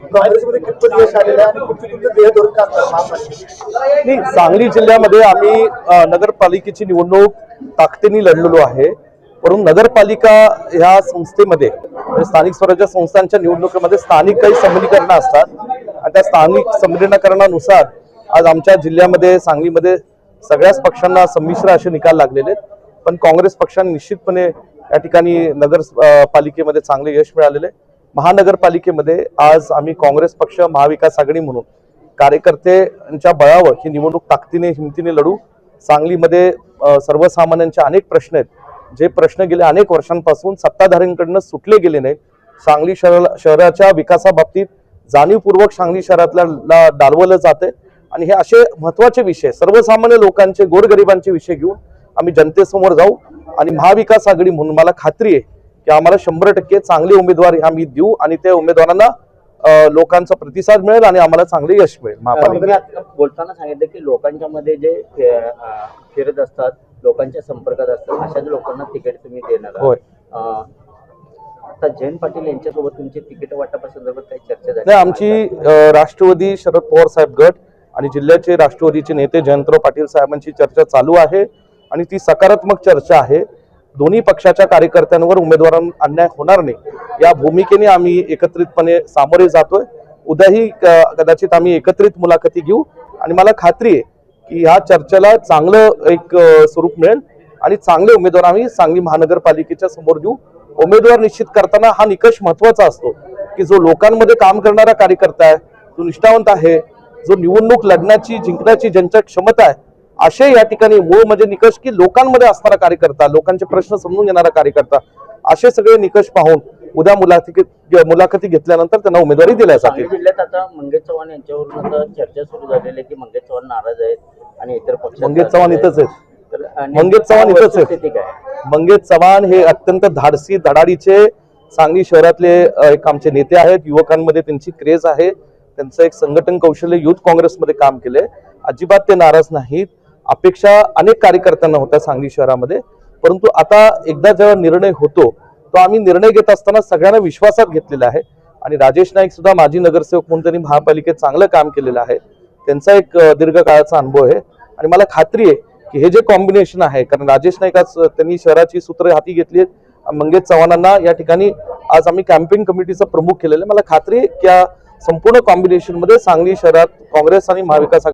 काँग्रेसमध्ये कितपत यश आलेलं आहे आणि पुढची तुमचं ध्येय धोरण काय असणार महापालिकेत? नाही, सांगली जिल्ह्यामध्ये आम्ही नगरपालिकेची निवडणूक ताकदीने लढलेलो आहे. परंतु नगरपालिका ह्या संस्थेमध्ये म्हणजे स्थानिक स्वराज्य संस्थांच्या निवडणुकीमध्ये स्थानिक काही संमिलीकरणं असतात आणि त्या स्थानिक संमिलीकरणानुसार आज आमच्या जिल्ह्यामध्ये सांगलीमध्ये सगळ्याच पक्षांना संमिश्र असे निकाल लागलेले आहेत. पण काँग्रेस पक्षाने निश्चितपणे या ठिकाणी नगरपालिकेमध्ये चांगले यश मिळालेले. महानगरपालिकेमध्ये आज आम्ही काँग्रेस पक्ष महाविकास आघाडी म्हणून कार्यकर्त्यांच्या बळावर ही निवडणूक ताकदीने हिमतीने लढू. सांगलीमध्ये सर्वसामान्यांचे अनेक प्रश्न आहेत, जे प्रश्न गेले अनेक वर्षांपासून सत्ताधाऱ्यांकडून सुटले गेले नाहीत. सांगली शहराच्या विकासाबाबतीत जाणीवपूर्वक सांगली शहरातल्या डालवलं जाते आणि हे असे महत्त्वाचे विषय सर्वसामान्य लोकांचे गोरगरिबांचे विषय घेऊन आम्ही जनतेसमोर जाऊ. आणि महाविकास आघाडी म्हणून मला खात्री आहे की आम्हाला 100% चांगले उमेदवार आम्ही देऊ आणि त्या उमेदवारांना लोकांचा प्रतिसाद मिळेल आणि आम्हाला चांगले यश मिळेल. महापालिकेत बोलताना सांगितलं की लोकांच्या मध्ये जे फिरत असतात, लोकांच्या संपर्कात असतात, अशाच लोकांना तिकीट तुम्ही देणार. होय. आता जयंत पाटील यांच्यासोबत तुमची तिकीट वाटपासंदर्भात काही चर्चा झाली? नाही, आमची राष्ट्रवादी शरद पवार साहेब गट आणि जिल्ह्याचे राष्ट्रवादीचे नेते जयंतराव पाटील साहेबांची चर्चा चालू आहे आणि ती सकारात्मक चर्चा आहे. दोन्ही पक्षाच्या कार्यकर्त्यांवर उमेदवारांना अन्याय होणार नाही या भूमिकेने आम्ही एकत्रितपणे सामोरे जातोय. उद्याही कदाचित आम्ही एकत्रित मुलाखती घेऊ आणि मला खात्री आहे की ह्या चर्चेला चांगलं एक स्वरूप मिळेल आणि चांगले उमेदवार आम्ही सांगली महानगरपालिकेच्या समोर घेऊ. उमेदवार निश्चित करताना हा निकष महत्वाचा असतो की जो लोकांमध्ये काम करणारा कार्यकर्ता आहे, जो निष्ठावंत आहे, जो निवडणूक लढण्याची जिंकण्याची ज्यांच्या क्षमता आहे, असे या ठिकाणी मूळ म्हणजे निकष की लोकांमध्ये असणारा कार्यकर्ता, लोकांचे प्रश्न समजून घेणारा कार्यकर्ता, असे सगळे निकष पाहून उद्या मुलाखती घेतल्यानंतर त्यांना उमेदवारी दिल्या जाते. जिल्ह्यात आता मंगेश चव्हाण यांच्यावरून आता चर्चा सुरू झालेली आहे की मंगेश चव्हाण नाराज आहेत आणि इतर पक्ष. मंगेश चव्हाण इथंच आहेत. मंगेश चव्हाण इथंच आहेत. मंगेश चव्हाण हे अत्यंत धाडसी धडाडीचे सांगली शहरातले एक आमचे नेते आहेत. युवकांमध्ये त्यांची क्रेज आहे, त्यांचं एक संघटन कौशल्य युथ काँग्रेसमध्ये काम केलंय. अजिबात ते नाराज नाहीत. अपेक्षा अनेक कार्यकर्त्यांना होत्या सांगली शहरामध्ये, परंतु आता एकदा जेव्हा निर्णय होतो तो आम्ही निर्णय घेत असताना सगळ्यांना विश्वासात घेतलेला आहे. आणि राजेश नाईक सुद्धा माजी नगरसेवक म्हणून त्यांनी महापालिकेत चांगलं काम केलेलं आहे. त्यांचा एक दीर्घकाळाचा अनुभव आहे आणि मला खात्री आहे की हे जे कॉम्बिनेशन आहे, कारण राजेश नाईक आज त्यांनी शहराची सूत्र हाती घेतली आहेत, मंगेश चव्हाणांना या ठिकाणी आज आम्ही कॅम्पेन कमिटीचा प्रमुख केलेलं आहे. मला खात्री आहे की या संपूर्ण कॉम्बिनेशन मध्ये सांगली शहरात काँग्रेस आणि महाविकास